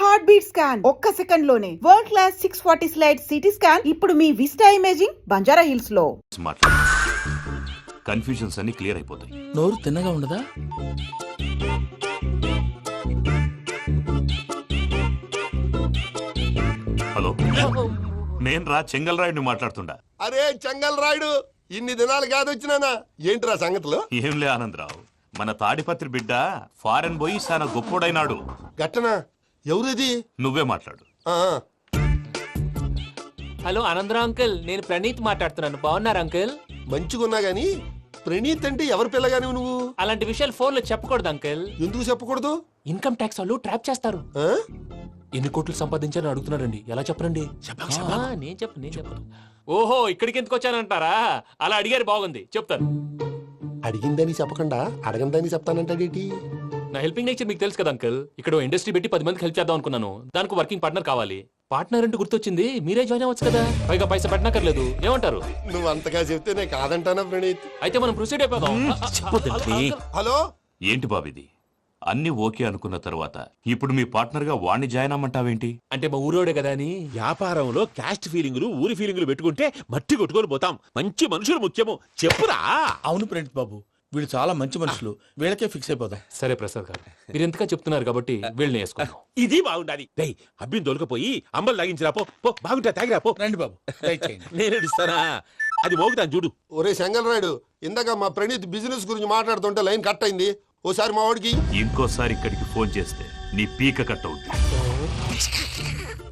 Heart beat scan ఒక్క second లోనే world class 640 slide CT scan ఇప్పుడు మీ విస్టా ఇమేజింగ్ బంజారా హిల్స్ లో. కన్ఫ్యూజన్స్ అన్ని క్లియర్ అయిపోతాయి. నోరు తిన్నగా ఉండదా? హలో, నేను రా చెంగల్ రాయుడిని మాట్లాడుతుండా. అరే చెంగల్ రాయుడు, ఇన్ని దినాలు కాదు వచ్చినానా? ఏంట్రా సంగతులు? ఏంలే ఆనందరావు, మన తాడిపత్రి బిడ్డ ఫారెన్ పోయి చాలా గొప్పోడైనాడు. గట్టనా? ఎవరిది? నువ్వే మాట్లాడు. హలో ఆనందరావు అంకుల్, నేను ప్రణీత్ మాట్లాడుతున్నాను. బాగున్నారు అంకుల్? మంచిగున్నా గాని ప్రణీత్ అంటే ఎవరి పిల్లగాని నువ్వు? అలాంటి విషయాలు ఫోన్ లో చెప్పకూడదు అంకుల్. ఎందుకు చెప్పకూడదు? ఇన్కమ్ ట్యాక్స్ వాళ్ళు ట్రాప్ చేస్తారు. ఎన్ని కోట్లు సంపాదించాలని అడుగుతున్నారండి. ఎలా చెప్పరండి? నేను చెప్పను. ఓహో, ఇక్కడికి ఎందుకు వచ్చానంటారా? అలా అడిగారు, బాగుంది, చెప్తాను. అడిగిందని చెప్పకుండా అడగందని చెప్తానంటాడేటి? నా హెల్పింగ్ నేచర్ మీకు తెలుసు కదా అంకుల్. ఇక్కడ ఇండస్ట్రీ పెట్టి 10 మందికి హెల్ప్ చేద్దాం అనుకున్నాను. దానికి వర్కింగ్ పార్ట్నర్ కావాలి. పార్ట్నర్ అంటే గుర్తొచ్చింది, మీరే జాయిన్ అవ్వచ్చు కదా. పైగా పైసా పెట్టనక్కర్లేదు. ఏమంటారు? నువ్వు అంతగా చెప్తే నేను కాదంటానా ప్రణీత్? అయితే మనం ప్రొసీడ్ అయిపోదాం. హలో, ఏంటి బాబిది? అన్ని ఓకే అనుకున్న తర్వాత ఇప్పుడు మీ పార్ట్నర్ గా వాణ్ణి జాయిన్ అమ్మంటావేంటి? అంటే మా ఊరోడే కదా అని. వ్యాపారంలో క్యాస్ట్ ఫీలింగులు, ఊరి ఫీలింగులు పెట్టుకుంటే మట్టి కొట్టుకొని పోతాం. మంచి మనుషులు ముఖ్యము. చెప్పురా. అవును ప్రణీత్ బాబు, వీళ్ళు చాలా మంచి మనుషులు. వీళ్ళకే ఫిక్స్ అయిపోదాం. సరే ప్రసాద్ గారు, మీరు ఎంతగా చెప్తున్నారు కాబట్టి వీళ్ళని వేసుకున్నాం. ఇది బాగుండాలి. డై అబ్బిని దొలకపోయి అంబలు తాగించిరా పో. బాగుంటా, తాగిరా పో. రండి బాబు, దయచేయండి. నేను ఇస్తానా? అది మోగుతాను చూడు. ఒరే చెంగల్ రాయుడు, ఇందాక మా ప్రణీత్ బిజినెస్ గురించి మాట్లాడుతుంటే లైన్ కట్ అయింది. ఓసారి మా వాడికి ఇంకోసారి ఇక్కడికి ఫోన్ చేస్తే నీ పీక కట్ అవుతుంది.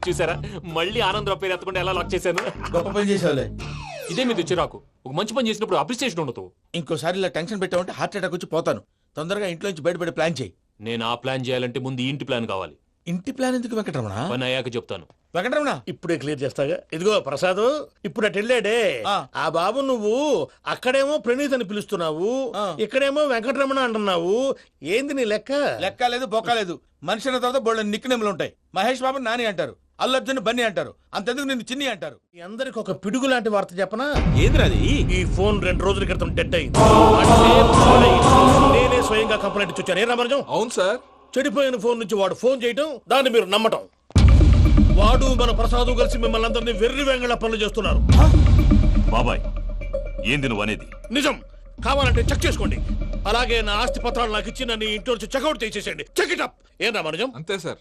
చూసారా, మళ్ళీ ఆనందరావు పేరు ఎత్తకుండా ఎలా లాక్ చేశాను. గొప్ప పని చేసేవాళ్ళే. ఇదే మీద చిరాకు. ఒక మంచి పని చేసినప్పుడు అప్రిసియేషన్ ఉండదు. ఇంకోసారి ఇలా టెన్షన్ పెట్టామంటే హార్ట్ అటాక్ వచ్చి పోతాను. తొందరగా ఇంట్లో నుంచి బయటపడే ప్లాన్ చేయి. నేను ఆ ప్లాన్ చేయాలంటే ముందు ఈ ఇంటి ప్లాన్ కావాలి. ఇంటి ప్లాన్ ఎందుకు వెంకటరమణ? పని అయ్యాక చెప్తాను. వెంకటరమణ ఇప్పుడే క్లియర్ చేస్తాగా. ఇదిగో ప్రసాద్, ఇప్పుడు అటు వెళ్ళాడే ఆ బాబు, నువ్వు అక్కడేమో ప్రణీత్ అని పిలుస్తున్నావు, ఇక్కడేమో వెంకటరమణ అంటున్నావు. ఏంది నీ లెక్క? లెక్క లేదు, బొక్క లేదు. మనిషి అన్న తర్వాత బోళ్ళ నిక్నెములు ఉంటాయి. మహేష్ బాబు నాని అంటారు, అల్లు అర్జున్ బన్నీ అంటారు, అంతెందుకు నిన్ను చిన్ని అంటారు. మీ అందరికి ఒక పిడుగు లాంటి వార్త చెప్పనా? ఏంద్రది? ఈ ఫోన్ 2 రోజుల క్రితం డెడ్ అయింది. అంటే నేనే స్వయంగా కంప్లైంట్ ఇచ్చాను. ఏ రామరాజం? అవును సార్. చెడిపోయిన ఫోన్ నుంచి వాడు ఫోన్ చేయటం, దాన్ని మీరు నమ్మటం. వాడు మన ప్రసాదు కలిసి మిమ్మల్ని అందరినీ వెర్రి వెంగళ పనులు చేస్తున్నారు. బాబాయ్, ఏంది నువ్వు అనేది? నిజం. కావాలంటే చెక్ చేసుకోండి. అలాగే నా ఆస్తి పత్రాలు నాకు ఇచ్చి నన్ను ఇంట్లో నుంచి చెక్అౌట్ చేసేసండి. Check it up. ఏం రామరాజం? అంతే సార్.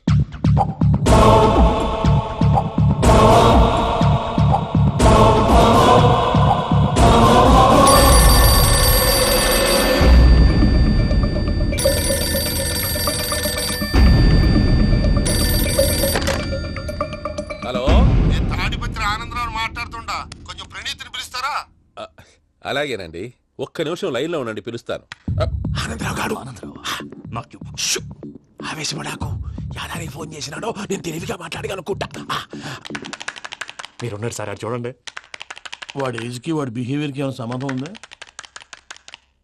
హలో, నేను తాడిపత్రి ఆనందరావు మాట్లాడుతుండా. కొంచెం ప్రణీత్ని పిలుస్తారా? అలాగేనండి. ఒక్క నిమిషం లైన్ లో ఉండండి, పిలుస్తాను. ఆనందరావు గాడు, ఆవేశపడాకు. యాదానికి ఫోన్ చేసినాడో నేను తెలివిగా మాట్లాడగలనుకుంటా. మీరున్నారు సార్, అది చూడండి. వాడి ఏజ్ కి వాడి బిహేవియర్ కి ఏమైనా సంబంధం ఉందా?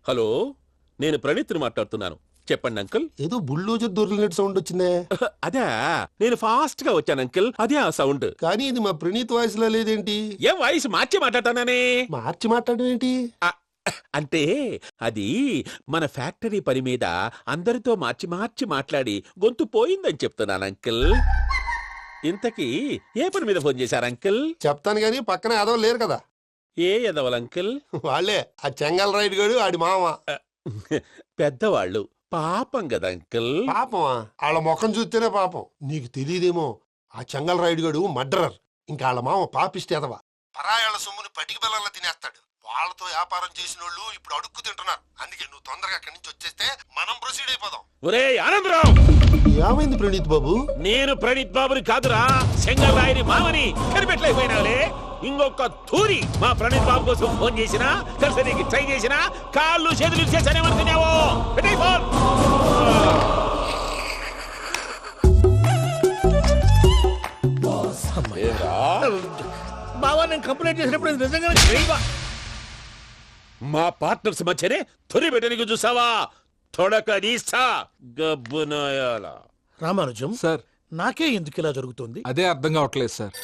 హలో, నేను ప్రణీత్ని మాట్లాడుతున్నాను. చెప్పండి అంకుల్. ఏదో బుల్డోజర్ దొరికినట్టు సౌండ్ వచ్చిందే. అదే, నేను ఫాస్ట్ గా వచ్చాను అంకుల్. అదే ఆ సౌండ్. కానీ ఇది మా ప్రణీత్ వాయిస్ లో లేదేంటి? ఏం వాయిస్ మార్చి మాట్లాడతానని? మార్చి మాట్లాడడం ఏంటి? అంటే అది మన ఫ్యాక్టరీ పని మీద అందరితో మార్చి మార్చి మాట్లాడి గొంతు పోయిందని చెప్తున్నాను అంకుల్. ఇంతకీ ఏ పని మీద ఫోన్ చేశారు అంకుల్? చెప్తాను గాని పక్కన ఏదో లేరు కదా. ఏ ఎదవలు అంకుల్? వాళ్ళే ఆ చెంగల్ రైడ్ గాడు, ఆడి మామ. పెద్దవాళ్ళు, పాపం కదా అంకుల్. పాపమా? వాళ్ళ ముఖం చూస్తేనే పాపం. నీకు తెలియదేమో, ఆ చెంగల్ రైడ్ గాడు మర్డరర్. ఇంకా వాళ్ళ మామ పాపిస్తేదవా. పరాయాళ్ళ సొమ్ముని పటికి బెల్లంలో తినేస్తాడు. వాళ్ళతో వ్యాపారం చేసిన వాళ్ళు ఇప్పుడు అడుక్కు తింటున్నారు. అందుకే నువ్వు తొందరగా అక్కడి నుంచి వచ్చేస్తే మనం ప్రొసీడ్ అయిపోదాం. ఒరే ఆనందరావు, ఏమైంది ప్రణీత్ బాబు? నేను ప్రణీత్ బాబుని కాదురా, చెంగల్ రాయని మామని. కనిపెట్టలేకపోయినావులే. ఇంకొక తూరి మా ప్రణీత్ బాబు కోసం ఫోన్ చేసినా, కలిసి నీకు ట్రై చేసినా, కాళ్ళు చేతులు చేశానేమనుకున్నావు. పెట్టే ఫోన్. బావా, నేను కంప్లైంట్ చేసినప్పుడు ఇది నిజంగా మా పార్ట్నర్స్ మధ్యనే తొలి పెట్టడానికి చూసావా? తొడక నీస్తా గబ్బునాయాల. రామానుజం సార్, నాకే ఎందుకు ఇలా జరుగుతుంది? అదే అర్థం కావట్లేదు సార్.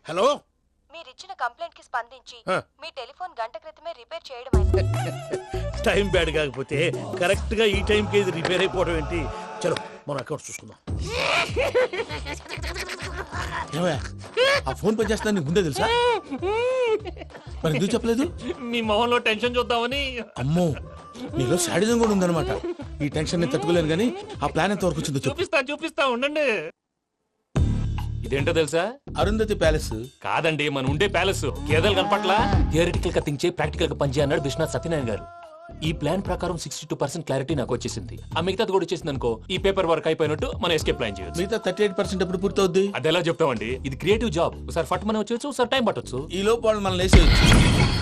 హలో, మీరిచ్చిన కంప్లైంట్ కి స్పందించి మీ టెలిఫోన్ గంట క్రితమే రిపేర్ చేయడం. టైం బ్యాడ్ కాకపోతే కరెక్ట్ గా ఈ టైం కి ఇది రిపేర్ అయిపోవడం ఏంటి? చలో మన అకౌంట్ చూసుకుందాం. ఏమయ్యా ఆ ఫోన్ పని చేస్తా నీకు ముందే తెలుసా? మరి ఎందుకు చెప్పలేదు? మీ మొహంలో టెన్షన్ చూద్దామని. అమ్మో నీలో శాడిజం కూడా ఉందన్నమాట. ఈ టెన్షన్ ని తట్టుకోలేను కానీ ఆ ప్లాన్ ఎంత వరకు వచ్చిందో చెప్పు. చూపిస్తా ఉండండి. ఇదేంటో తెలుసా? అరుంధతి ప్యాలెస్ కాదండి, మన ఉండే ప్యాలెస్. గేదెలు కనపట్లా? థియరిటికల్ గా థింక్ చేయి, ప్రాక్టికల్ గా పనిచేయి అన్నాడు విశ్వనాథ్ సత్యనారాయణ గారు. ఈ ప్లాన్ ప్రకారం 62% క్లారిటీ నాకు వచ్చేసింది. ఆ మిగతాది కూడా వచ్చేసింది అనుకో, ఈ పేపర్ వర్క్ అయిపోయినట్టు మనం ఎస్కేప్ ప్లాన్ చేయొచ్చు. మిగతా 38% ఎప్పుడు పూర్తవుద్ది? అది ఎలా చెప్తామండి? ఇది క్రియేటివ్ జాబ్. ఒకసారి ఫట్ మనం వచ్చేయచ్చు, ఒకసారి టైం పట్టొచ్చు. ఈ లోపు వాళ్ళు మనం లేసేయచ్చు.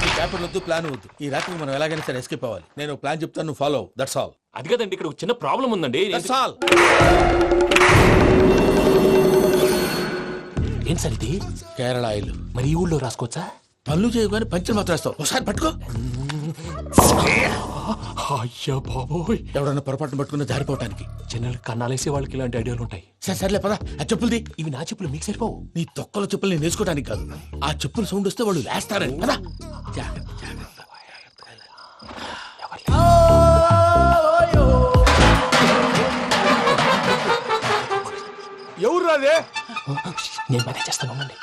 ఈ పేపర్ వద్దు, ప్లాన్ వద్దు. ఈ రాత్రికి మనం ఎలాగైనా సరే ఎస్కేప్ అవ్వాలి. నేను ప్లాన్ చెప్తాను, నువ్వు ఫాలో. That's all. అది కదండి, ఇక్కడ ఒక చిన్న ప్రాబ్లం ఉందండి. That's all. ఏం సార్ ఇది? కేరళ ఆయిల్. మరి ఈ ఊళ్ళో రాసుకోవచ్చా? పనులు చేయగానే పంచర్ మాత్రం వేస్తావు. ఒకసారి పట్టుకో. అయ్యా బాబోయ్, ఎవడన్నా పొరపాటున పట్టుకున్న జారిపోవటానికి. జనరల్ కన్నాలేసే వాళ్ళకి ఇలాంటి ఐడియాలు ఉంటాయి. సర్లే పద, ఆ చెప్పులది. ఇవి నా చెప్పులు, మీకు సరిపోవు. నీ తొక్కల చెప్పులు నేను వేసుకోవడానికి కాదు, ఆ చెప్పులు సౌండ్ వస్తే వాళ్ళు లేస్తారని. పద. ఎవరు రాదే? నేను మేనేజ్ చేస్తాను, ఉండండి.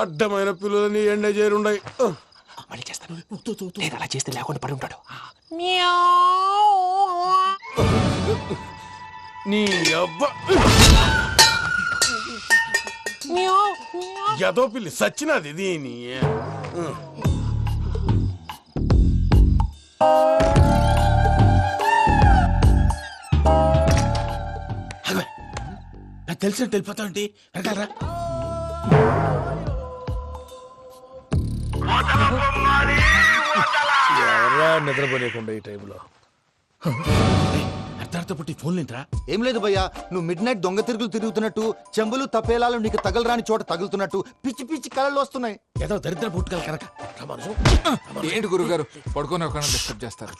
అడ్డమైన పిల్లలని ఎండ చేరుండయి. మళ్ళీ చేస్తాను. లేదు, అలా చేస్తే లేకుండా పడి ఉంటాడు. నీ అబ్బ ఎదో పిల్లి సచ్చినది దీని. నాకు తెలిసినట్టు వెళ్ళిపోతావు ఏంటి? వెనకాలరా. ఎవరా నిద్రపోలేకుండా ఈ టైంలో? అర్ధార్థ పుట్టి ఫోన్ లేంట్రా? ఏం లేదు భయ్యా, నువ్వు మిడ్ నైట్ దొంగ తిరుగులు తిరుగుతున్నట్టు, చెంబులు తపేలాలు నీకు తగలరాని చోట తగులుతున్నట్టు పిచ్చి పిచ్చి కళలు వస్తున్నాయి. ఏదో దరిద్ర పుట్టుకల కనుక. ఏంటి గురుగారు పడుకొని ఒక డిస్టర్బ్ చేస్తారు?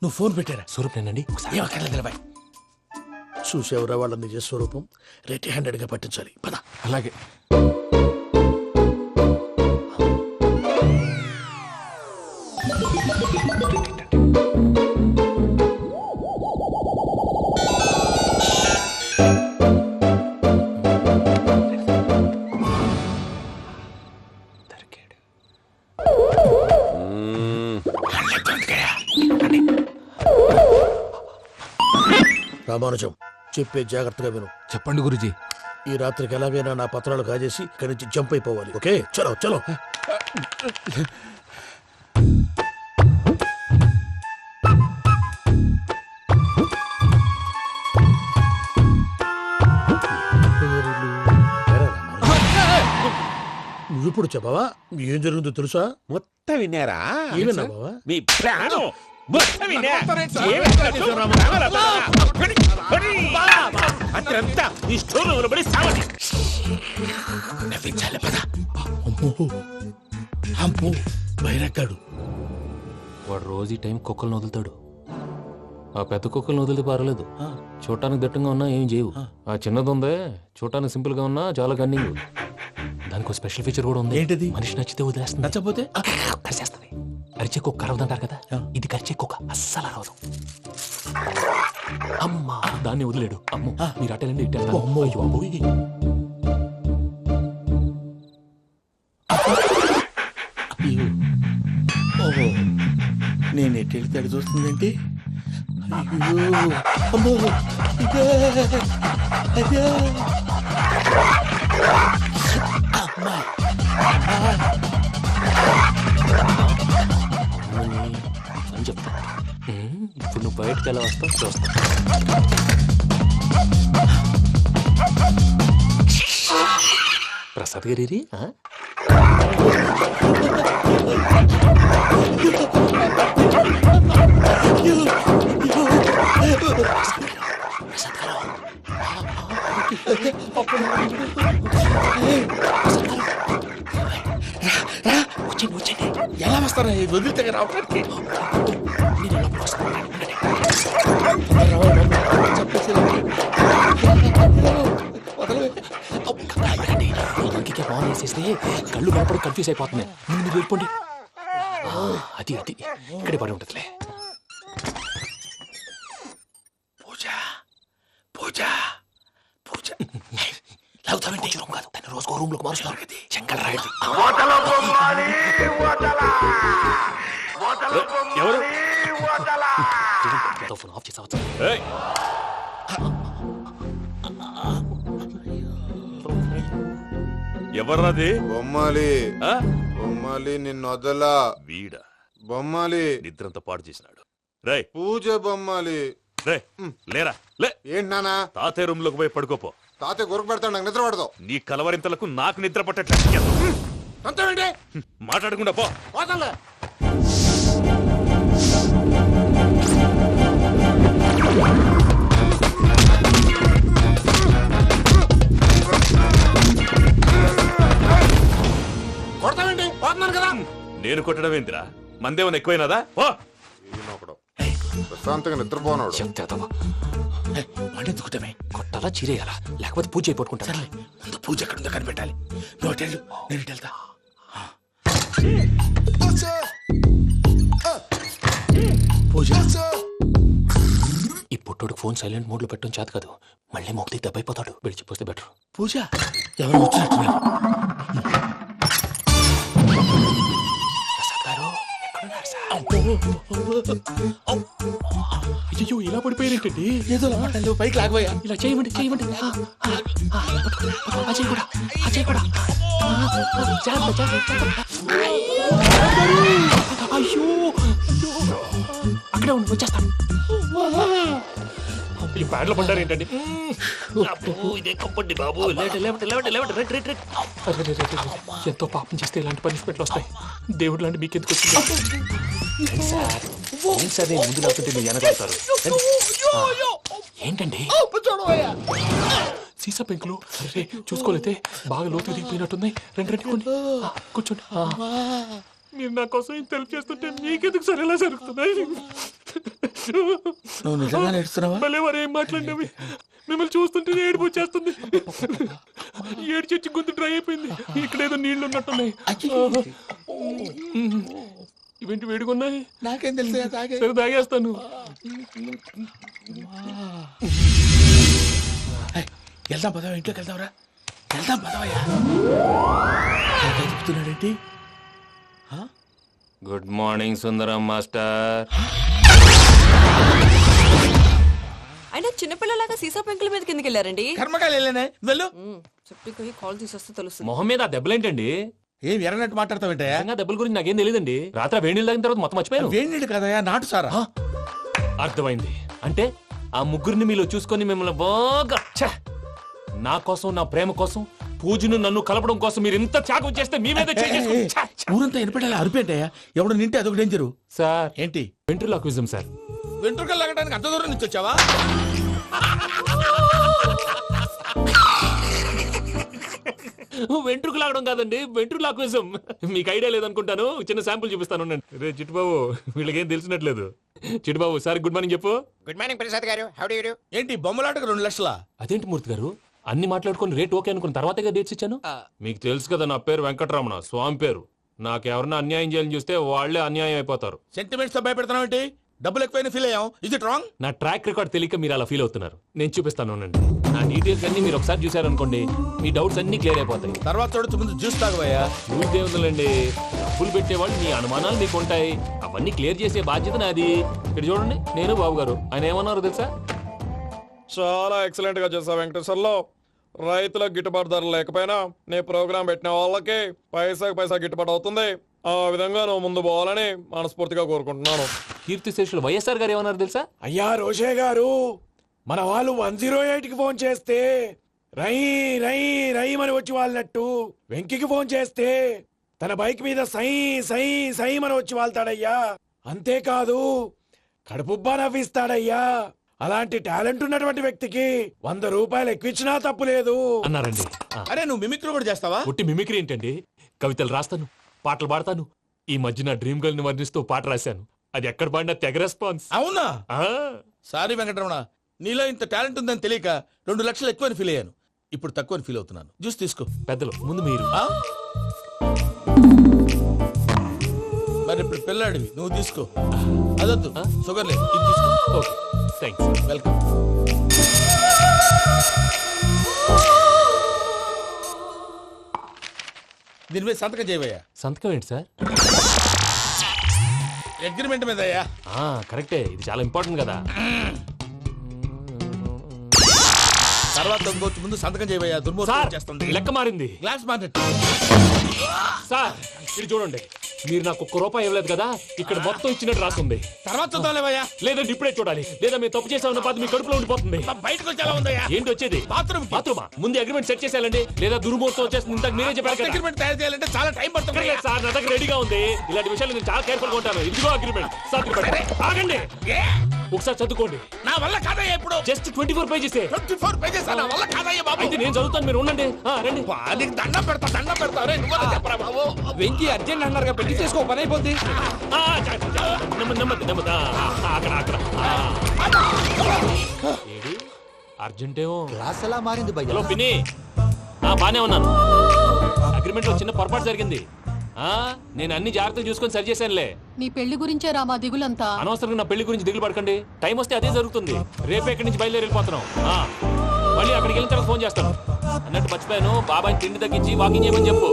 నువ్వు ఫోన్ పెట్టారా? స్వరూప్ నేనండి. ఏం అక్కర్లేదు నిలబాయ్. చూసేవరా వాళ్ళ నిజ స్వరూపం. రెట్టి హ్యాండెడ్ గా పట్టించాలి. పద. అలాగే. రామానుజం, చెప్పే జాగ్రత్తగా విను. చెప్పండి గురుజీ. ఈ రాత్రికి ఎలాగైనా నా పత్రాలు కాజేసి ఇక్కడి నుంచి జంప్ అయిపోవాలి. ఓకే, చలో చలో. నువ్విప్పుడు చెప్పవా ఏం జరుగుతుందో తెలుసా? మొత్తం విన్నారా? ఏమన్నా బావా? మీ ప్రాణం అత్రంతా ఈ స్టోర్ రూమ్ లో పడి సావండి. నవ్వించాలి. పద. అమ్మో అమ్మో బైరక్కాడు. వాడు రోజు ఈ టైం కుక్కలను వదులుతాడు. ఆ పెద్ద కుక్కలను వదిలితే పర్లేదు, చూడటానికి దట్టంగా ఉన్నా ఏం చేయవు. ఆ చిన్నది ఉందే, చూడటానికి సింపుల్ గా ఉన్నా చాలా కన్నింగ్. దానికి స్పెషల్ ఫీచర్ కూడా ఉంది. ఏంటిది? మనిషి నచ్చితే వదిలేస్తుంది, నచ్చపోతే కరిచేస్తుంది. అరిచే కుక్క అరవదంటారు కదా, ఇది కరిచే కుక్క అస్సలు అరవదు. అమ్మా, దాన్ని వదిలేడు. అమ్మో, మీరు అటెండి ఇట్టేస్తారు. అమ్మో అయ్యో. ఓహో, నేను ఎట్టి తడి చూస్తుందేంటి? అయ్యో అమ్మో, ఇదే అదే. అమ్మా అని చెప్తా. ఇప్పుడు నువ్వు బయటకు ఎలా వస్తావు చూస్తా. ప్రసాద్ గారి ఎలా వస్తారా? వదిలితే రావడానికి ఇంకే బాగా వేసేస్తే కళ్ళు కనపడి కన్ఫ్యూజ్ అయిపోతున్నాయి. ముందు మీరు వెళ్ళిపోండి. అది అది ఇక్కడే పడి ఉంటుందిలే. పూజ పూజ పూజ లాగుతామంటే రూమ్ కాదు దాన్ని రోజుకో రూమ్ లోకి మారుస్తున్నారు కదా చెంగల్ రాయుడు. ఎవరు ఫోన్ ఆఫ్ చేసావచ్చు. ఏయ్! ఎవర్రాది? బొమ్మాలి ఆ? బొమ్మాలి నిన్ను వదలా. వీడా బొమ్మాలి నిద్రంతా పాడు చేసినాడు. రేయ్ పూజ బొమ్మాలి. రే లేరా లే. ఏంటి నానా తాతయ్య రూమ్ లోకి పోయి పడుకోపో. తాతయ్య గురకు పెడతాడు నాకు నిద్ర పడదు. నీ కలవరింతలకు నాకు నిద్ర పట్టట్లేదు. అంతేంటి మాట్లాడకుండా పో. పోతాలే. కొడతావేంటి పోతున్నాను కదా. నేను కొట్టడం ఏందిరా? మందేమన్నా ఎక్కువైనదా? ఓ ప్రశాంతంగా నిద్రపోనాడు. వాడెందుకుంటామే కొట్టాలా చీరేయాలా లేకపోతే పూజ అయిపోట్టుకుంటా. సరే ముందు పూజ ఎక్కడ ఉందో కనిపెట్టాలి. నువ్వు అటెళ్ళు నేను ఇటు వెళ్తా. పూజ ఈ పుట్టోడికి ఫోన్ సైలెంట్ మోడ్ లో పెట్టడం చేత కాదు. మళ్ళీ మొక్కి దెబ్బైపోతాడు. విడిచిపోతే బెటర్. పూజ ఎవరు వచ్చినట్టున్నారు. ప్రసాద్ గారు ఎక్కడున్నారు సార్? అయ్యో ఇలా పడిపోయారేంటండి? ఏదో మాటలు పైకి లాగబోయా. ఇలా చేయమండి చేయమండి. అజయ్ కూడా అజయ్ కూడా అయ్యో అక్కడే ఉండి వచ్చేస్తాను. ఈ బ్యాడ్లో పడ్డారు ఏంటండి? ఇదే కప్పండి బాబు. ఎంతో పాపం చేస్తే ఇలాంటి పనిష్మెంట్లు వస్తాయి. దేవుడు లాంటి మీకెందుకు వచ్చింది? సార్ ముందు లేకుంటే మీరు వెనకాడతారు. ఏంటండి సీసా పెంకులు? అరే చూసుకోలేతే బాగా లోతుకు దిగిపోయినట్టున్నాయి. రండి రండి కొన్ని కూర్చోండి. మీరు నా కోసం ఇంత హెల్ప్ చేస్తుంటే మీకెందుకు సరే ఎలా జరుగుతున్నాయి? నువ్వు నిజంగా నేర్చుతున్నావా? మళ్ళీ వారు ఏం మాట్లాడినవి మిమ్మల్ని చూస్తుంటే ఏడుపు వచ్చేస్తుంది. ఏడు చెట్టు గొంతు డ్రై అయిపోయింది. ఇక్కడ ఏదో నీళ్లు ఉన్నట్టున్నాయి. ఇవేంటి వేడుకున్నాయి? నాకేం తెలుసు. సరే తాగేస్తాను. వెళ్దాం పదవా, ఇంట్లోకి వెళ్దాంరా. వెళ్దాం పదవయ్యా. చెప్తున్నాడేంటి? Good morning Sundaram master. అయినా చిన్నపిల్లలాగా సీసా పెంకుల మీద కిందకి వెళ్ళారండి. కర్మకాయలు వెళ్ళానే వెళ్ళు. చెప్పి కాల్ తీసొస్తే తెలుస్తుంది. మొహం మీద ఆ దెబ్బలేంటండి? ఏం ఎర్రనట్టు మాట్లాడతావేంటయ్యా? దెబ్బల గురించి నాకేం తెలియదండి. రాత్రి వేడి నీళ్ళు తాగిన తర్వాత మొత్తం మర్చిపోయాను. వేడి నీళ్ళు కదయా, నాటు సారా. అర్థమైంది. అంటే ఆ ముగ్గురిని మీలో చూసుకొని మిమ్మల్ని బాగా నా కోసం నా ప్రేమ కోసం పూజను నన్ను కలపడం కోసం మీరు ఇంత త్యాగం చేస్తే మీ మీద ఊరంతా ఎనపెట్టాలి అరిపేంటయ్యా. ఎవడు నింటే అదొక డేంజరు. సార్ ఏంటి? Ventriloquism sir. వెంట్రుకలు లాగడానికి అంత దూరం నుంచి వచ్చావా? వెంట్రుకు లాగడం కాదండి, వెంట్రులాక్విజం. మీకు ఐడియా లేదనుకుంటాను. చిన్న శాంపుల్ చూపిస్తాను. రే చిట్టుబాబు వీళ్ళకేం తెలిసినట్లేదు. చిట్టుబాబు సార్ గుడ్ మార్నింగ్ చెప్పు. Good morning Prasad garu. How do you do? ఏంటి బొమ్మలాటకు 2 లక్షలా? అదేంటి మూర్తి గారు అన్ని మాట్లాడుకుని రేట్ ఓకే అనుకున్న తర్వాతగా డేట్స్ ఇచ్చాను. మీకు తెలుసు కదా నా పేరు వెంకటరమణ, స్వామి పేరు. నాకెవరన్నా అన్యాయం చేయాలని చూస్తే వాళ్లే అన్యాయం అయిపోతారు. సెంటిమెంట్స్ తో భయపెడతావు ఏంటి? డబ్బులు ఎక్కువైనా ఫీల్ అయ్యాం. Is it wrong? నా ట్రాక్ రికార్డ్ తెలియక మీరు అలా ఫీల్ అవుతున్నారు. నేను చూపిస్తాను. నా డీటెయిల్స్ అన్ని మీరు ఒకసారి చూసారనుకోండి, మీ డౌట్స్ అన్ని క్లియర్ అయిపోతాయి. తర్వాత చూడొచ్చు, ముందు జ్యూస్ తాగబోయా. జ్యూస్ దేవుందండి. డబ్బులు పెట్టేవాళ్ళు మీ అనుమానాలు మీకు ఉంటాయి. అవన్నీ క్లియర్ చేసే బాధ్యత నాది. ఇక్కడ చూడండి, నేను బాబు గారు. ఆయన ఏమన్నారు తెలుసా? చాలా ఎక్సలెంట్ గా చేశావు వెంకటేశ్వర్లో. రైతులకు గిట్టుబాటు ధర లేకపోయినా నీ ప్రోగ్రాం పెట్టిన వాళ్ళకి పైసాకి పైసా గిట్టుబాటు అవుతుంది. ఆ విధంగా నువ్వు ముందు పోవాలని మనస్ఫూర్తిగా కోరుకుంటున్నాను. కీర్తిశేషులు వైఎస్ఆర్ గారు ఏమన్నారు తెలుసా? అయ్యా రోషే గారు, మన వాళ్ళు 108కి ఫోన్ చేస్తే రై రై రై అని వచ్చి వాళ్ళనట్టు, వెంకికి ఫోన్ చేస్తే తన బైక్ మీద సై సై సై అని వచ్చి వాళ్తాడయ్యా. అంతేకాదు కడుపుబ్బా నవ్విస్తాడయ్యా. అలాంటి టాలెంట్ ఉన్నటువంటి వ్యక్తికి 100 రూపాయలు ఎక్కువచ్చినా తప్పు లేదు అన్నారండి. అరే నువ్వు మిమిక్రీ కూడా చేస్తావా? ఒట్టి మిమిక్రీ ఏంటండి? కవితలు రాస్తాను, పాటలు పాడతాను. ఈ మధ్య నా డ్రీమ్ గర్ల్ ని వర్ణిస్తూ పాట రాశాను. అది ఎక్కడ పాడినా తెగ రెస్పాన్స్. అవునా? సారీ వెంకటరమణ, నీలో ఇంత టాలెంట్ ఉందని తెలియక 2 లక్షలు ఎక్కువని ఫీల్ అయ్యాను. ఇప్పుడు తక్కువని ఫీల్ అవుతున్నాను. జ్యూస్ తీసుకో. పెద్దలు ముందు మీరు. మరి ఇప్పుడు పిల్లాడివి, నువ్వు తీసుకో. అదొద్దు, షుగర్ లేదు, ఇది తీసుకో. Okay thanks. వెల్కమ్. దీని మీద సంతకం చేయవయ్యా. సంతకం ఏంటి సార్? అగ్రిమెంట్ మీద అయ్యా. కరెక్టే, ఇది చాలా ఇంపార్టెంట్ కదా. తర్వాత ఇంకొచ్చి ముందు సంతకం చేయవయ్యా. దుర్మోహం చేస్తుంది. లెక్క మారింది. గ్లాస్ మార్కెట్ సార్ ఇది చూడండి, మీరు నాకు ₹1 ఇవ్వలేదు కదా, ఇక్కడ మొత్తం ఇచ్చినట్టు రాస్తుంది. తర్వాత చూద్దాంలేవయ్యా. లేదంటే ఇప్పుడే చూడాలి, లేదా మీరు తప్పు చేసామన్న బాధ మీ కడుపులో ఉండిపోతుంది. బయటకు వచ్చేలా ఉందయ్యా. ఏంటి వచ్చేది? బాత్రూమా? ముందు అగ్రిమెంట్ సెట్ చేసేయాలండి, లేదా దుర్మూర్తం వచ్చేస్తుంది. ఇంతకు మీరే చెప్పారు కదా. అగ్రిమెంట్ తయారు చేయాలంటే చాలా టైం పడుతుంది సార్. నా దగ్గర రెడీగా ఉంది. ఇలాంటి విషయాలు నేను చాలా కేర్ఫుల్ గా ఉంటాను. ఇదిగో అగ్రిమెంట్. ఆగండి, ఒకసారి చదువుకోండి. నా వల్ల కాదయ్యా. ఇప్పుడు జస్ట్ 24 పేజెస్. 24 పేజెస్ నా వల్ల కాదయ్యా బాబు. అయితే నేను చదువుతాను, మీరు ఉండండి. రండి. నీకు దండం పెడతా నువ్వు చెప్పరా బాబు. వెంకీ అర్జెంట్ అన్నారుగా, పెళ్లి చేసుకో, పని అయిపోద్ది. నెమ్మది. అక్కడ అర్జెంటేమో. క్లాస్ ఎలా మారింది భయ్యా? హలో పిన్ని, బానే ఉన్నాను. అగ్రిమెంట్ లో చిన్న పొరపాటు జరిగింది. నేను అన్ని జాగ్రత్తలు చూసుకొని సరి చేశానులే. నీ పెళ్లి గురించే రామా దిగులంతా. అనవసరంగా నా పెళ్లి గురించి దిగులు పడకండి. టైం వస్తే అదే జరుగుతుంది. రేపే ఇక్కడి నుంచి బయలుదేరి వెళ్ళిపోతున్నాం. మళ్ళీ అక్కడికి వెళ్ళిన తర్వాత ఫోన్ చేస్తాను. అన్నట్టు మర్చిపోయాను, బాబాయ్ తిండి తగ్గించి వాకింగ్ చేయమని చెప్పు.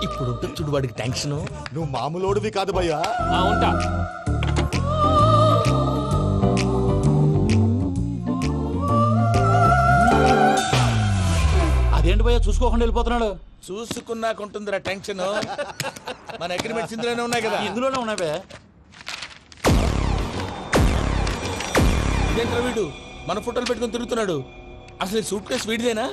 ఇప్పుడు చూడు వాడికి టెన్షన్. నువ్వు మామూలోడివి కాదు భయ్యా. ఉంటా. అదేంటి భయ్యా చూసుకోకుండా వెళ్ళిపోతున్నాడు? చూసుకున్నాకుంటుందిరా టెన్షన్. మన అగ్రిమెంట్స్ ఇందులోనే ఉన్నాయి కదా. ఇందులోనే ఉన్నాయి భయ్యా. ఇదేంట్రా వీడు మన ఫోటోలు పెట్టుకుని తిరుగుతున్నాడు. అసలు సూట్ కేసు వీడిదేనా?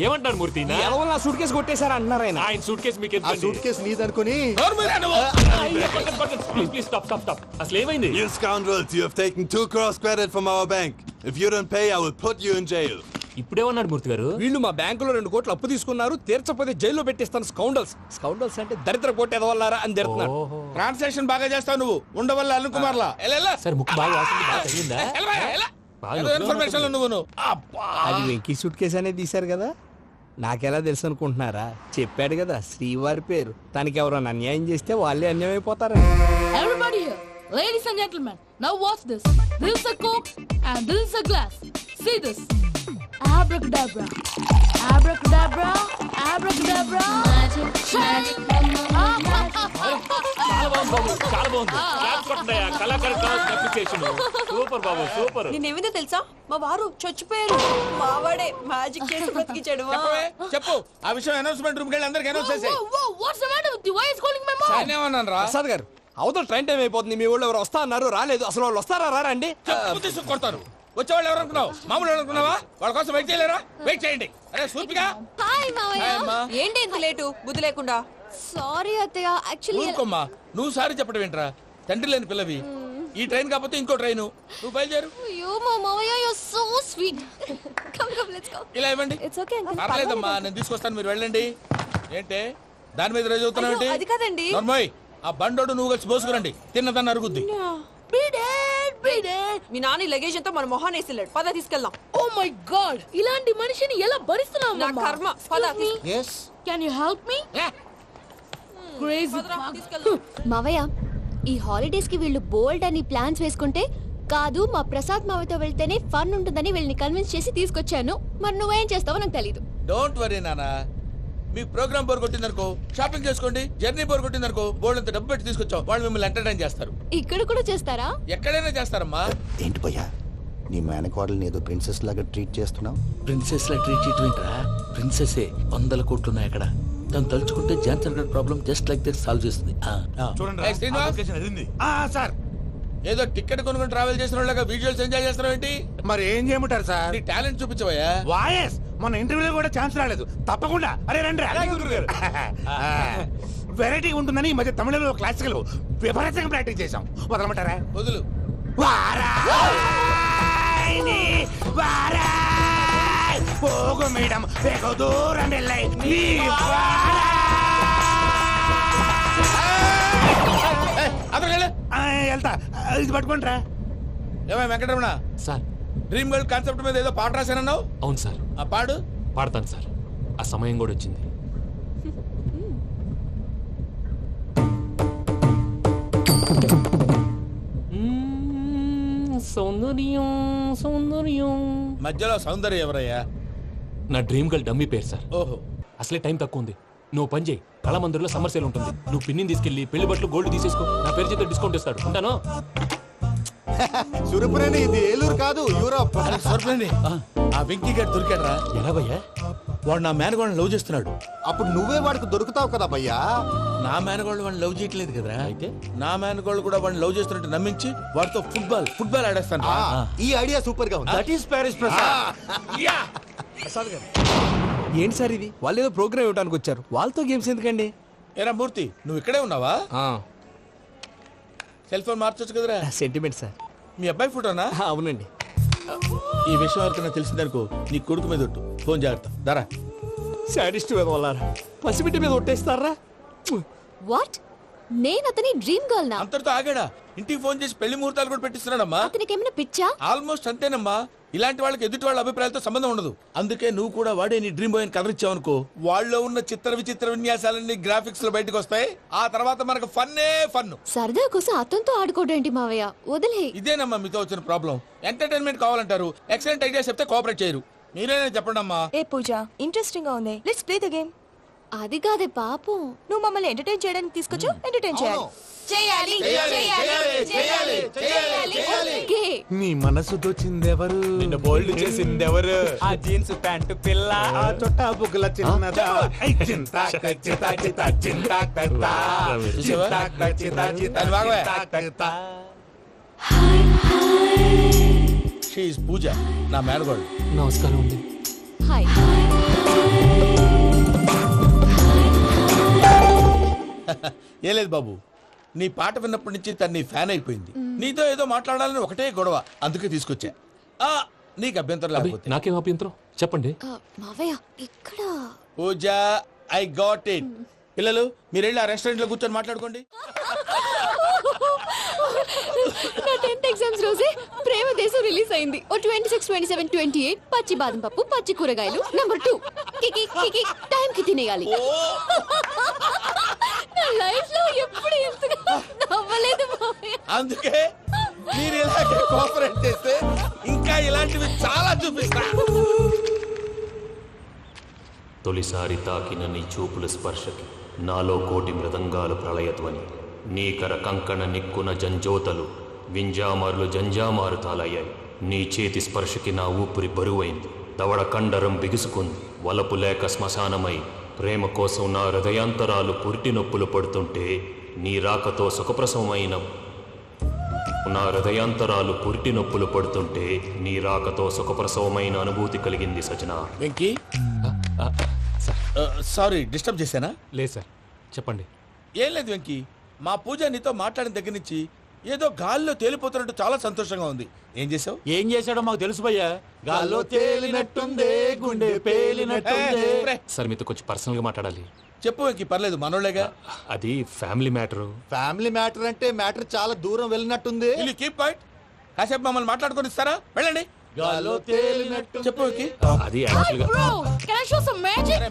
ఏమంటారు మూర్తి? నా సూట్ కేసు కొట్టేశారా అంటున్నారు ఆయన. ఆయన సూట్ కేసు మీకు సూట్ కేసు నీదనుకుని. Please stop. అసలు ఏమైంది? You scoundrels, you have taken 2 crores credit from our bank. If you don't pay, I will put you in jail. ఇప్పుడేమన్నాడు మూర్తి గారు? వీళ్ళు మా బ్యాంకులో 2 కోట్లు అప్పు తీసుకున్నారు, తీర్చకపోతే జైల్లో పెట్టిస్తాను. స్కౌండల్స్ అంటే దరిద్ర కోట ఎదవల్లారా అని తిడుతున్నాడు. ట్రాన్సాక్షన్ బాగా చేస్తావు నువ్వు. ఉండవల్ల అరుణ్ కుమార్ లా సార్ ముక్కు బాగా వాసింది, బాగా తగిలిందా? ఇన్ఫర్మేషన్ నువ్వు. అది వెంకీ సూట్ కేసు అనేది తీశారు కదా, నాకెలా తెలుసు అనుకుంటున్నారా? చెప్పాడు కదా శ్రీవారి పేరు. తనకి ఎవరైనా అన్యాయం చేస్తే వాళ్ళే అన్యాయం అయిపోతారు. Everybody here, ladies and gentlemen, now watch this. This is a coke and this is a glass. See this. Abracadabra. Abracadabra. Abracadabra. Magic. చాలా బాగుంది. సూపర్ బాబు, సూపర్. నేనేమిందో తెలుసా, మా వారు చచ్చిపోయారు. మావాడే మ్యాజిక్ చేసి బ్రతికించాడు. చెప్పు ఆ విషయం. అనౌన్స్మెంట్ రూమ్ కెళ్ళి అందరికి అనౌన్స్ చేసేయ్. What's the matter with you? Why is calling my mom? నేనేమన్నాను రా? ప్రసాద్ గారు, అవతల ట్రైన్ టైం అయిపోతుంది. మీ ఊళ్ళో ఎవరు వస్తా అన్నారు, రాలేదు. అసలు వాళ్ళు వస్తారా రారా అండి? తీసుకు కొడతారు. వచ్చేవాళ్ళు ఎవరు అనుకున్నావు? మామూలు అనుకున్నావా? వాళ్ళ కోసం వెయిట్ చేయలేరా? వెయిట్ చేయండి. అరే సూపిగా. హాయ్ మావయ్య. ఏంటి ఇంత లేటు? బుద్ధి లేకుండా. సారీ అత్తయ్య, యాక్చువల్లీ. ఊరుకోమ్మా, నువ్వు సారీ చెప్పడం ఏంట్రా? తండ్రి లేని పిల్లవి. ఈ ట్రైన్ కాకపోతే ఇంకో ట్రైన్. నువ్వు బయలుదేరు. అయ్యో మా మావయ్య, you are so sweet. Come let's go. ఇలా ఇవ్వండి. It's okay uncle. పర్లేదమ్మా, నేను తీసుకొస్తాను, మీరు వెళ్ళండి. ఏంటే దాని మీద రోజు అవుతున్నావు? అది కాదండి. నర్మోయ్, ఆ బండోడు నువ్వు కలిసి పోసుకురండి. తిన్నదాన్ని అరుగుద్ది. మీ నాని లగేజ్ అంతా మన మొహాన్ వేసిల్లాడు. పద తీసుకెళ్దాం. Oh my god, ఇలాంటి మనిషిని ఎలా భరిస్తున్నావు? నా కర్మ. పద. Yes. Can you help me? Crazy. మావయ్య, ఈ హాలిడేస్ కి వీళ్ళు బోల్డ్ అని ప్లాన్స్ వేసుకుంటే కాదు, మా ప్రసాద్ మావయ్యతో వెళ్తేనే ఫన్ ఉంటుందని వీళ్ళని కన్విన్స్ చేసి తీసుకొచ్చాను. మరి నువ్వేం చేస్తావో నాకు తెలీదు. డోంట్ వరీ నానా. మీ ప్రోగ్రామ్ బోర్ కొట్టిందనుకో, షాపింగ్ చేసుకోండి. జర్నీ బోర్ కొట్టిందనుకో, బోర్డు అంత డబ్బు పెట్టి తీసుకొచ్చాం. వాళ్ళు మిమ్మల్ని ఎంటర్టైన్ చేస్తారు. ఇక్కడ కూడా చేస్తారా? ఎక్కడైనా చేస్తారమ్మా. ఏంటి భయ్యా, నీ మేనకోడల్ని ఏదో ప్రిన్సెస్ లాగా ట్రీట్ చేస్తున్నావు? ప్రిన్సెస్ లా ట్రీట్ చేయటం ఏంట్రా? ప్రిన్సెసే 100 కోట్లు ఉన్నాయి అక్కడ. తను తలుచుకుంటే జాన్సన్ గడ్ problem just like that solve చేస్తుంది. సార్, ఏదో టికెట్ కొనుక్కొని ట్రావెల్ చేసిన వాళ్ళగా వీడియోస్ ఎంజాయ్ చేస్తున్నావు ఏంటి? మరి ఏం చేయమంటారు సార్? నీ టాలెంట్ చూపించవయ్యా. వాయస్ మన ఇంటర్వ్యూలో కూడా ఛాన్స్ రాలేదు. తప్పకుండా. అరే రండి. వెరైటీ ఉంటుందని ఈ మధ్య తమిళలో క్లాసికల్ విపరీతంగా ప్రాక్టీస్ చేసాం. వదలమంటారా? వదులు. పోగు మేడం వెగు దూరం వెళ్ళాయి. వెళ్తా ఇది పట్టుకుంటారా. ఏమై Venkataramana, sir dream girl concept మీద ఏదో పాట రాశానన్నావు. అవును సార్. ఆ పాడు. పాడతాను సార్. ఆ సమయం కూడా వచ్చింది. సౌందర్యం సౌందర్యం. మధ్యలో సౌందర్యం ఎవరయ్యా? నా డ్రీమ్ గర్ల్ డమ్మీ పేరు సార్. ఓహో. అసలే టైం తక్కువ ఉంది. నువ్వు పని చేయి, కళామందిర్లో సమ్మర్ సేల్ ఉంటుంది. నువ్వు పిన్నిని తీసుకెళ్లి పెళ్లి బట్టలు గోల్డ్ తీసేసుకో. నా పేరు చేత డిస్కౌంట్ ఇస్తాడు. ఉంటాను. సురపురేని ఇది ఏలూరు కాదు, యూరోప్. సూరపురేని ఆ వెంకీ గారు దొరికాడరా? ఎలా భయ్యా? వాడు నా మేనగోళ్ళని లవ్ చేస్తున్నాడు. అప్పుడు నువ్వే వాడికి దొరుకుతావు కదా భయ్యా. నా మేనగోళ్ళు వాడిని లవ్ చేయట్లేదు కదరా. అయితే నా మేనగోళ్ళు కూడా వాడిని లవ్ చేస్తున్నట్టు నమ్మించి వాడితో ఫుట్బాల్ ఆడేస్తాను. ఈ ఐడియా సూపర్ గా ఉంది. That is Paris Prasad. Prasad గారు ఏంటి సార్ ఇది? వాళ్ళు ఏదో ప్రోగ్రామ్ ఇవ్వడానికి వచ్చారు, వాళ్ళతో గేమ్స్ ఎందుకండి? ఏరా మూర్తి, నువ్వు ఇక్కడే ఉన్నావా? సెల్ ఫోన్ మార్చొచ్చు కదరా. Sentiment sir. మీ అబ్బాయి ఫోటోనా? అవునండి. ఈ విషయం ఎవరికైనా తెలిసిందనుకో నీ కొడుకు మీద ఒట్టు. ఫోన్ జాగ్రత్త. దారా. సాడిస్ట్ మీద వాళ్ళారా, పసిబిడ్డ మీద ఒట్టేస్తారా? వాట్? నేను అతని డ్రీమ్ గర్ల్ నా? అంతటితో ఆగాడా? ఇంటికి ఫోన్ చేసి పెళ్లి ముహూర్తాలు కూడా పెట్టిస్తున్నాడమ్మా. అతనికి ఏమైనా పిచ్చా? ఆల్మోస్ట్ అంతేనమ్మా. ఇలాంటి వాళ్ళకి ఎదుటి వాళ్ళ అభిప్రాయాలతో సంబంధం ఉండదు. అందుకే నువ్వు కూడా వాడే నీ డ్రీమ్ బాయ్ కవర్ ఇచ్చావనుకో, వాళ్ళలో ఉన్న చిత్ర విచిత్ర విన్యాసాలన్నీ గ్రాఫిక్స్ లో బయటకు వస్తాయి. ఆ తర్వాత మనకు ఫన్నే ఫన్. సరదా కోసం అతనితో ఆడుకోవడేంటి మావయ్య? వదిలే. ఇదేనమ్మా మీతో వచ్చిన ప్రాబ్లం. ఎంటర్టైన్మెంట్ కావాలంటారు, ఎక్సలెంట్ ఐడియా చెప్తే కోఆపరేట్ చేయరు. మీరేనా చెప్పండి అమ్మా. ఏ పూజ, ఇంట్రెస్టింగ్ గా ఉంది. Let's play the game. అది కాదే పాపం. నువ్వు మమ్మల్ని ఎంటర్టైన్ చేయడానికి తీసుకొచ్చు, ఎంటర్టైన్ చేయాలి. చేయాలి చేయాలి చేయాలి చేయాలి. నీ మనసు దోచిందెవరు? నిన్న బోల్డ్ చేసిందెవరు? ఆ జీన్స్ ప్యాంటు పిల్ల, ఆ చొట్టా బుగ్గల చిన్నదా. షీ ఇస్ పూజ, నా మేనగోడు. నమస్కారం అండి. హాయ్. ఏ లేదు బాబు, నీ పాట విన్నప్పటి నుంచి తను నీ ఫ్యాన్ అయిపోయింది. నీతో ఏదో మాట్లాడాలని ఒకటే గొడవ, అందుకే తీసుకొచ్చా. నీకు అభ్యంతరం లేకపోతే. నాకేం అభ్యంతరం చెప్పండి. మావయ్య ఇక్కడ. పూజ, ఐ గాట్ ఇట్. పిల్లలు మీరు వెళ్ళి ఆ రెస్టారెంట్ లో కూర్చొని మాట్లాడుకోండి. నా 10th ఎగ్జామ్స్ రోజే ప్రేమ దేశం రిలీజ్ అయింది. ఓ 26, 27, 28 పచ్చి బాదం పప్పు, పచ్చి కూరగాయలు. నంబర్ 2 కికి కికి టైం కి తినేయాలి. నా లైఫ్ లో ఎప్పుడు ఇంతగా నవ్వలేదు మావయ్య. అందుకే మీరు ఇలాగే కోఆపరేట్ చేస్తే ఇంకా ఇలాంటివి చాలా చూపిస్తా. తొలిసారి తాకిన నీ చూపుల స్పర్శకి నాలో కోటి మృదంగాలు ప్రళయధ్వని. నీకర కంకణ నిక్కున జంజోతలు వింజామారులు జంజామారు తాలయ్యాయి. నీ చేతి స్పర్శకి నా ఊపిరి బరువైంది. దవడ కండరం బిగుసుకుంది. వలపు లేక శ్మశానమై ప్రేమ కోసం నా హృదయాంతరాలు పురిటి నొప్పులు పడుతుంటే నీ రాకతో సుఖప్రసవమైన నా హృదయాంతరాలు పురిటి నొప్పులు పడుతుంటే నీ రాకతో సుఖప్రసవమైన అనుభూతి కలిగింది సజనా. వెంకీ, సారీ డిస్టర్బ్ చేశానా? లేదు సార్, చెప్పండి. ఏం లేదు వెంకీ, మా పూజ నీతో మాట్లాడిన దగ్గర నుంచి ఏదో గాల్లో తేలిపోతున్నట్టు చాలా సంతోషంగా ఉంది. ఏం చేసావు? ఏం చేశాడో మాకు తెలుసు భయ్యా. గాల్లో తేలినట్టుందే, గుండె పేలినట్టుందే. సార్ మీతో కొంచెం పర్సనల్ గా మాట్లాడాలి. చెప్పు వెంకీ, పర్లేదు మనోళ్ళేగా. అది ఫ్యామిలీ మ్యాటర్. ఫ్యామిలీ మ్యాటర్ అంటే మ్యాటర్ చాలా దూరం వెళ్ళినట్టుంది. Keep point. కాసేపు మమ్మల్ని మాట్లాడుకొని ఇస్తారా? వెళ్ళండి. గాల్లో తేలినట్టు. చెప్పు వెంకీ. అది యాక్చువల్ గా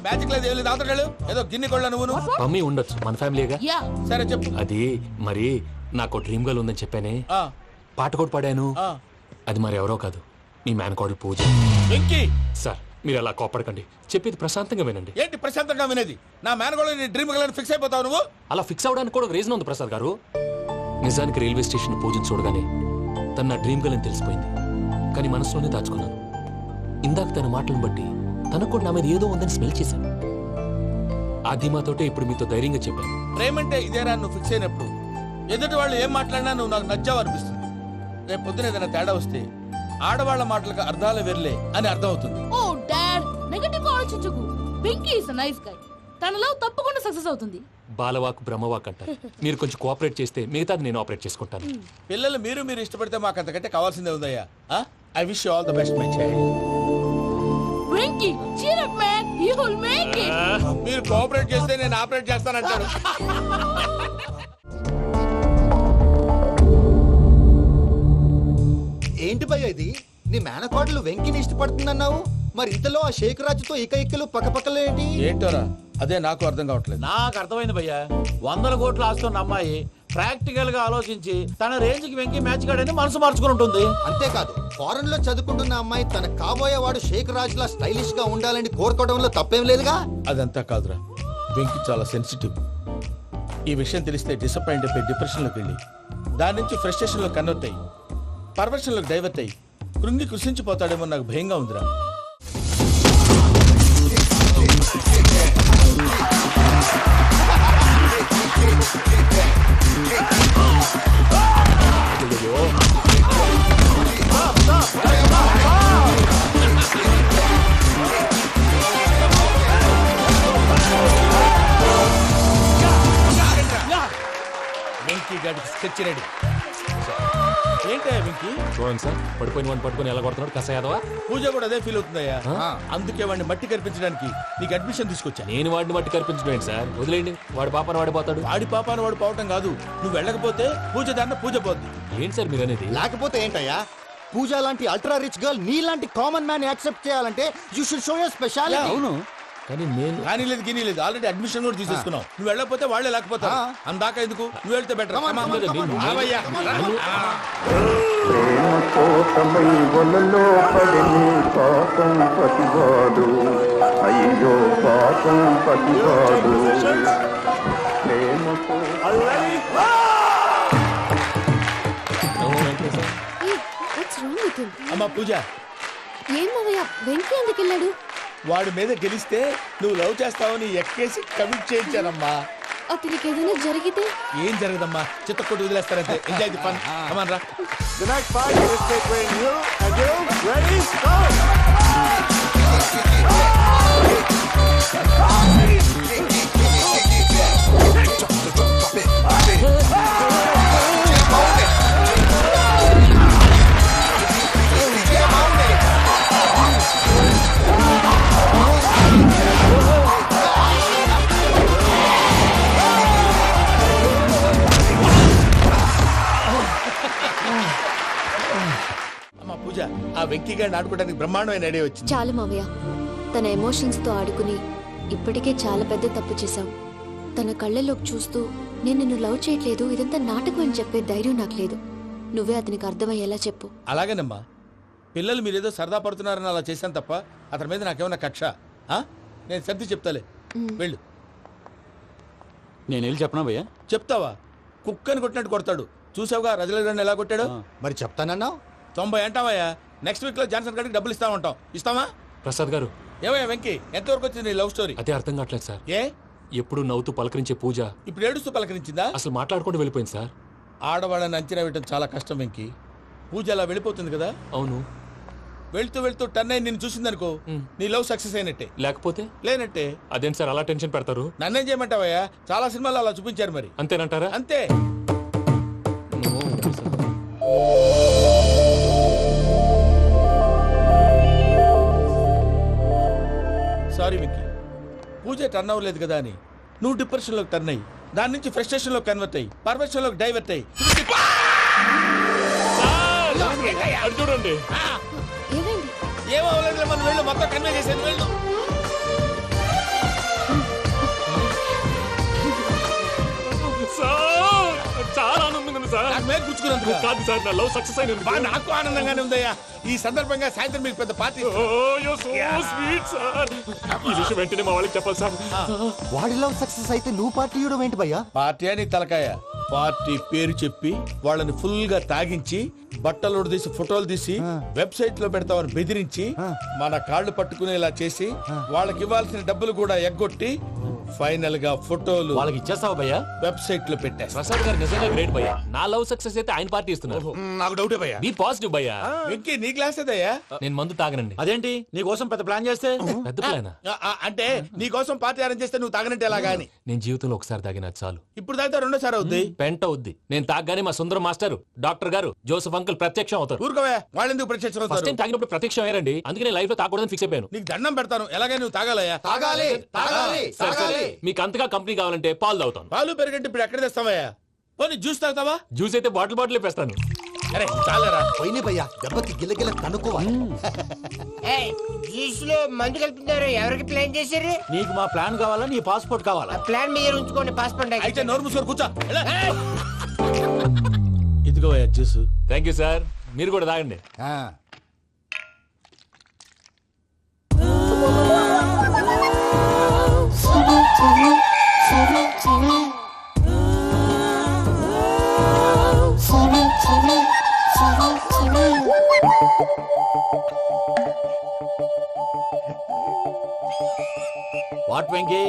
మ్యాజిక్ లేదు, ఏం లేదు. ఆతడాలు ఏదో గిన్నె కొళ్ళ నువ్వు. మమ్మీ ఉండొచ్చు, మన ఫ్యామిలీగా. సరే చెప్పు. అది మరి నాకు డ్రీమ్ గర్ల్ ఉందని చెప్పానే, పాట కూడా పాడాను. అది మరి ఎవరో కాదు, మీ మేనకోడలు పూజ. వెంకీ సార్ మీరు అలా కోపడకండి, చెప్పేది ప్రశాంతంగా వినండి. ఏంటి ప్రశాంతంగా వినేది? నా మేనకోడలు నీ డ్రీమ్ గర్ల్ ఫిక్స్ అయిపోతావు నువ్వు. అలా ఫిక్స్ అవడానికి కూడా ఒక రీజన్ ఉంది ప్రసాద్ గారు. నిజానికి రైల్వే స్టేషన్ పూజను చూడగానే తన నా డ్రీమ్ గర్ల్ అని తెలిసిపోయింది. కానీ మనసులోనే దాచుకున్నాను. ఇందాక తన మాటలను బట్టి తనకు కూడా నా మీద ఏదో ఉందని స్మెల్ చేశాను. ఆ ధీమాతోటే ఇప్పుడు మీతో ధైర్యంగా చెప్పాను. ప్రేమంటే ఇదేరా నువ్వు ఫిక్స్ అయినప్పుడు. ఎదుటి వాళ్ళు ఏం మాట్లాడినా నువ్వు నాకు నచ్చావు అనిపిస్తుంది. రేపు పొద్దున ఏదైనా తేడా వస్తే ఆడవాళ్ల మాటలకు అర్థాలు వెర్లే అని అర్థం అవుతుంది. ఓ డాడ్, నెగటివ్ ఆలోచించకు. Venky is nice guy. తన లవ్ తప్పకుండా సక్సెస్ అవుతుంది. బాలవాక్ బ్రహ్మవాక్ అంటారు. మీరు కొంచెం కోఆపరేట్ చేస్తే మిగతాది నేను ఆపరేట్ చేసుకుంటాను. పిల్లలు మీరు ఇష్టపడితే మాకు అంతకంటే కావాల్సిందే ఉందయ్యా. I wish you all the best my child. Venky cheer up man, you will make it. మీరు కోఆపరేట్ చేస్తే నేను ఆపరేట్ చేస్తానంటాడు. ఇది నీ మేనకోడలు వెంకిని ఇష్టపడుతుందన్నావు, మరి ఇంతలో ఆ షేక్ రాజుతో ఇక్కలు పక్కపక్కలు ఏంటి? ఏంటోరా అదే నాకు అర్థం కావట్లేదు. నాకు అర్థమైంది భయ్యా, 100 కోట్లు ఆస్తున్న అమ్మాయి ప్రాక్టికల్ గా ఆలోచించి తన రేంజ్ కి వెంకి మ్యాచ్ కాడని మనసు మార్చుకుని ఉంటుంది. అంతేకాదు ఫారెన్ లో చదువుకుంటున్న అమ్మాయి తన కాబోయేవాడు షేక్ రాజ్ లా స్టైలిష్ గా ఉండాలని కోరుకోవడంలో తప్పేం లేదుగా. అదంతా కాదురా, వెంకి చాలా సెన్సిటివ్. ఈ విషయం తెలిస్తే డిసప్పాయింట్ అయిపోయి డిప్రెషన్ లోకి వెళ్ళి దాని నుంచి ఫ్రస్ట్రేషన్ లో కన్వర్ట్ అయ్యి పర్వర్షన్ లోకి డైవర్ట్ అయ్యి కృంగి కృషించిపోతాడేమో నాకు భయంగా ఉందిరా. వెంకీ గాడికి స్కెచ్ రెడీ. ఏంటయ్యా వెంకీ? చూడండి సార్, పడిపోయిన వాడిని పట్టుకొని ఎలా కొడుతున్నాడు కస యాదవా. పూజ కూడా అదే ఫీల్ అవుతుందయ్యా. అందుకే వాడిని మట్టి కనిపించడానికి నీకు అడ్మిషన్ తీసుకొచ్చా. నేను వాడిని మట్టి కనిపించడం ఏంటి సార్, వదిలేండి. వాడి పాపను వాడిపోతాడు. వాడి పాపాను వాడు పోవటం కాదు, నువ్వు వెళ్ళకపోతే పూజ దాన్న పూజ పోద్ది. ఏంటి సార్ మీరు అనేది? లేకపోతే ఏంటయ్యా, పూజ లాంటి అల్ట్రా రిచ్ గర్ల్ నీ లాంటి కామన్ మ్యాన్ యాక్సెప్ట్ చేయాలంటే you should show your speciality. అవును, కానీ నేను కానీ లేదు గిని లేదు, ఆల్రెడీ అడ్మిషన్ కూడా తీసేసుకున్నావు. నువ్వు వెళ్ళకపోతే వాళ్ళే లేకపోతే అందాక ఎందుకు, నువ్వు వెళ్తే బెటర్. అయ్యో పాపం పతివాడు అమ్మా పూజ, ఏం మావయ్య వెంకీ ఎందుకు వెళ్ళాడు? వాడి మీద గెలిస్తే నువ్వు లవ్ చేస్తావని ఎక్కేసి కమిట్ చేయించానమ్మా. అతనికి ఏదైనా జరిగితే? ఏం జరగదమ్మా, చిత్తకొట్టు వదిలేస్తారంటే. Enjoy the fun. కమాన్ రా. The next fight is between you and you. Ready? Go! అమ్మా పూజ, ఆ వెంకీ గారిని ఆడుకోవడానికి బ్రహ్మాండమైన ఐడియా వచ్చింది. చాలు మావయ్య, తన ఎమోషన్స్ తో ఆడుకుని ఇప్పటికే చాలా పెద్ద తప్పు చేశాం. తన కళ్ళలోకి చూస్తూ నేను నిన్ను లవ్ చేయట్లేదు, ఇదంతా నాటకం అని చెప్పే ధైర్యం నాకు లేదు. నువ్వే అతనికి అర్థమయ్యేలా చెప్పు. అలాగేనమ్మా, పిల్లలు మీరేదో సరదా పడుతున్నారని అలా చేశాను తప్ప అతని మీద నాకేమన్నా కక్ష? నేను సర్ది చెప్తాలే, వెళ్ళు. నేను వెళ్ళి చెప్పనా భయ్యా? చెప్తావా? కుక్కని కొట్టినట్టు కొడతాడు. చూసావుగా రజలగడ్డని ఎలా కొట్టాడు. మరి చెప్తానన్నావు. 90 అంటావయ్యా. నెక్స్ట్ వీక్ లో జాన్సన్ గారికి డబ్బులు ఇస్తా ఉంటాం. ఇస్తావా? ప్రసాద్ గారు, ఏమయ్యా వెంకీ, ఎంతవరకు వచ్చింది నీ లవ్ స్టోరీ? అదే అర్థం కావట్లేదు సార్. ఏ ఎప్పుడు నవ్వుతూ పలకరించే పూజ ఇప్పుడు ఏడుస్తూ పలకరించిందా? అసలు మాట్లాడుకుంటూ వెళ్ళిపోయింది సార్. ఆడవాళ్ళని అంచనా వేయటం చాలా కష్టం వెంకీ. పూజ అలా వెళ్ళిపోతుంది కదా. అవును, వెళ్తూ వెళ్తూ టర్న్ అయి నిన్ను చూసిందనుకో, నీ లవ్ సక్సెస్ అయినట్టే. లేకపోతే లేనట్టే. అదేం సార్ అలా టెన్షన్ పెడతారు? నన్నేం చేయమంటావయ్యా, చాలా సినిమాలు అలా చూపించారు. మరి అంతేనంటారా? అంతే. సారీ వెంకీ, పూజ టర్న్ అవ్వలేదు కదా అని నువ్వు డిప్రెషన్ లోకి టర్న్ అయ్యి దాని నుంచి ఫ్రస్ట్రేషన్ లో కన్వర్ట్ అయ్యి పర్వర్షన్ లోకి డైవర్ట్ అయ్యి చూడండి. ఏమవ్వలేదు, మనం వెళ్ళు, మొత్తం కన్వే చేసేది. వెళ్ళు. చాలా ఆనందంగా ఉంది సార్. నాకు మీద కూర్చుకున్నందుకు కాదు సార్, నా లవ్ సక్సెస్ అయినందుకు. నాకు ఆనందంగానే ఉందయ్యా. ఈ సందర్భంగా సాయంత్రం మీకు పెద్ద పార్టీ. ఈ విషయం వెంటనే మా వాళ్ళకి చెప్పాలి సార్. వాడి లవ్ సక్సెస్ అయితే నువ్వు పార్టీ ఇవ్వడం ఏంటి భయ్యా? పార్టీ అని తలకాయ. పార్టీ పేరు చెప్పి వాళ్ళని ఫుల్ గా తాగించి బట్టలు తీసి ఫోటోలు తీసి వెబ్సైట్ లో పెడతామని బెదిరించి మన కాళ్ళు పట్టుకునేలా చేసి వాళ్ళకి ఇవ్వాల్సిన డబ్బులు కూడా ఎగ్గొట్టి ఫైనల్ గా ఫోటోలు వాళ్ళకి ఇచ్చేస్తావు భయ్యా? వెబ్సైట్ లో పెట్టేస్తా. ప్రసాద్ గారు నిజంగా గ్రేట్ భయ్యా. నా లవ్ సక్సెస్ అయితే ఆయన పార్టీ ఇస్తున్నారు. నాకు డౌటే భయ్యా. బీ పాజిటివ్ భయ్యా. వెంకీ నీ క్లాస్ అదయ్యా. నేను మందు తాగనండి. అదేంటి నీ కోసం పెద్ద ప్లాన్ చేస్తే? పెద్ద ప్లానా? అంటే నీ కోసం పార్టీ అరేంజ్ చేస్తే నువ్వు తాగనంటే ఎలాగా అని. నేను జీవితంలో ఒకసారి తాగినా చాలు. ఇప్పుడు తాగితే రెండోసారి అవుద్ది. పెంట అవుద్ది. నేను తాగగానే మా సుందరం మాస్టర్, డాక్టర్ గారు, జోసెఫ్ అంకుల్ ప్రత్యక్షం అవుతారు. ఊరుకోవే, వాళ్ళు ఎందుకు ప్రత్యక్షం అవుతారు? ఫస్ట్ టైం తాగినప్పుడు ప్రత్యక్షం అయ్యారండి. అందుకే నేను లైఫ్ లో తాగకూడదని ఫిక్స్ అయిపోయాను. నీకు దండం పెడతాను, ఎలాగే నువ్వు తాగాలయ్యా. తాగాలి తాగాలి తాగాలి. మీకు అంతగా కంపెనీ కావాలంటే పాలు తాగుతాను. పాలు పెరిగంటే ఇప్పుడు ఎక్కడ తెస్తావయ్యా? పోనీ జ్యూస్ తాగుతావా? జ్యూస్ అయితే బాటిల్ బాటిల్ వేస్తాను. అరే చాలరా పోయినే భయ్యా దెబ్బకి గిల్లగిల్ల కనుక్కోవాలి. జ్యూస్ లో మందు కలుపుతున్నారు. ఎవరికి ప్లాన్ చేశారు? నీకు మా ప్లాన్ కావాలా నీ పాస్పోర్ట్ కావాలా? ప్లాన్ మీరు ఉంచుకోండి, పాస్పోర్ట్ అయితే నోరు మూసుకొని కూర్చో. ఇదిగో జ్యూస్. థ్యాంక్ యూ సార్, మీరు కూడా తాగండి. వాట్ వెంకీ,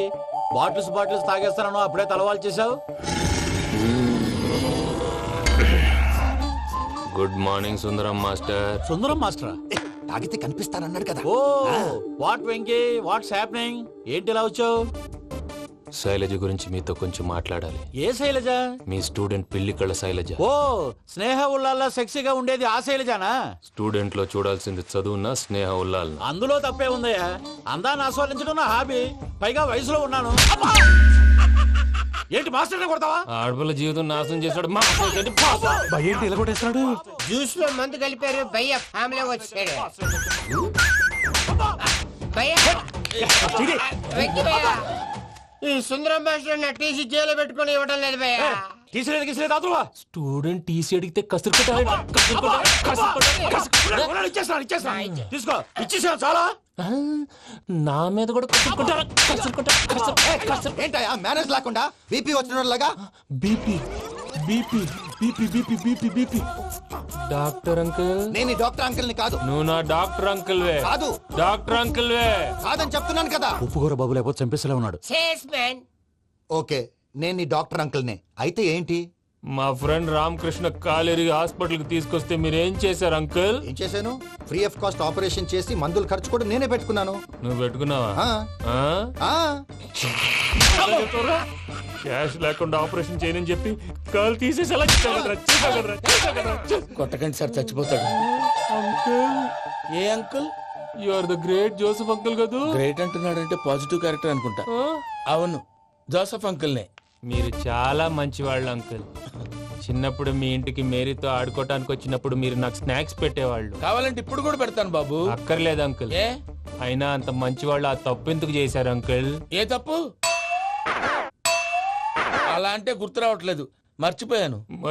బాటిల్స్ తాగేస్తాను అప్పుడే తలవాలు చేసావు. Good morning Sundaram master. Sundaram మాస్టరా? తాగితే కనిపిస్తానన్నాడు కదా. Oh what Venky, what's happening? ఏంటి ఇలా వచ్చావు? శైలజ గురించి మీతో కొంచెం మాట్లాడాలి. ఏ శైలజ? మీ స్టూడెంట్ పిల్లి కళ్ళ శైలజ. ఓ స్నేహ ఉల్లాల్లో సెక్సీగా ఉండేది ఆ శైలజానా? స్టూడెంట్ లో చూడాల్సింది చదువున్న స్నేహ ఉల్లాల్. అందులో తప్పే ఉందయ్యా. అందాన్ని ఆస్వాదించడం నా హాబీ. పైగా వయసులో ఉన్నాను. ఏంటి మాస్టర్ కొడతావా? ఆడపిల్ల జీవితం నాశనం చేశాడు. ఏంటి ఇలా కొట్టేస్తున్నాడు? జ్యూస్ లో మందు కలిపారు. భయ్య ఫ్యామిలీ వచ్చాడు. ఈ సుందరం భాష నా టీసీ జైలు పెట్టుకుని ఇవ్వడం లేదు భయ్య. స్టూడెంట్ టీసీ అడిగితే తీసుకో, ఇచ్చేసా చాలా. నా మీద కూడా ఏంటయ్యా మేనేజ్ లేకుండా బీపీ వచ్చిన లాగా? BP BP BP BP BP BP. Doctor uncle, నేను డాక్టర్ అంకుల్ ని కాదు. నువ్వు నా డాక్టర్ అంకుల్ వే. కాదు డాక్టర్ అంకుల్ వే. కాదని చెప్తున్నాను కదా. ఉప్పుకూర బాబు లేకపోతే చంపేసేలా ఉన్నాడు. ఓకే, నేను నీ డాక్టర్ అంకుల్ నే. అయితే ఏంటి? మా ఫ్రెండ్ రామకృష్ణ కాలేరి హాస్పిటల్ కి తీసుకొస్తే మీరేం చేశారు అంకుల్? ఏం చేశాను? ఫ్రీ ఆఫ్ కాస్ట్ ఆపరేషన్ చేసి మందులు ఖర్చు కూడా నేనే పెట్టుకున్నాను. నువ్వు పెట్టుకున్నావా? క్యాష్ లేకుండా ఆపరేషన్ చేయనని చెప్పి కాల్ తీసేసి అలా కొట్టకండి సార్, చచ్చిపోతాడు. అంకుల్, ఏ uncle? You are the great Joseph uncle కదా. గ్రేట్ అంటున్నాడంటే పాజిటివ్ క్యారెక్టర్ అనుకుంటా. అవును, జోసెఫ్ అంకుల్నే. మీరు చాలా మంచివాళ్ళు అంకుల్. చిన్నప్పుడు మీ ఇంటికి మేరీతో ఆడుకోవటానికి వచ్చినప్పుడు మీరు నాకు స్నాక్స్ పెట్టేవాళ్ళు. కావాలంటే ఇప్పుడు కూడా పెడతాను బాబు. అక్కర్లేదు అంకుల్. అయినా అంత మంచివాళ్ళు ఆ తప్పు ఎందుకు చేశారు అంకుల్? ఏ తప్పు? అలా అంటే గుర్తు రావట్లేదు, మర్చిపోయాను.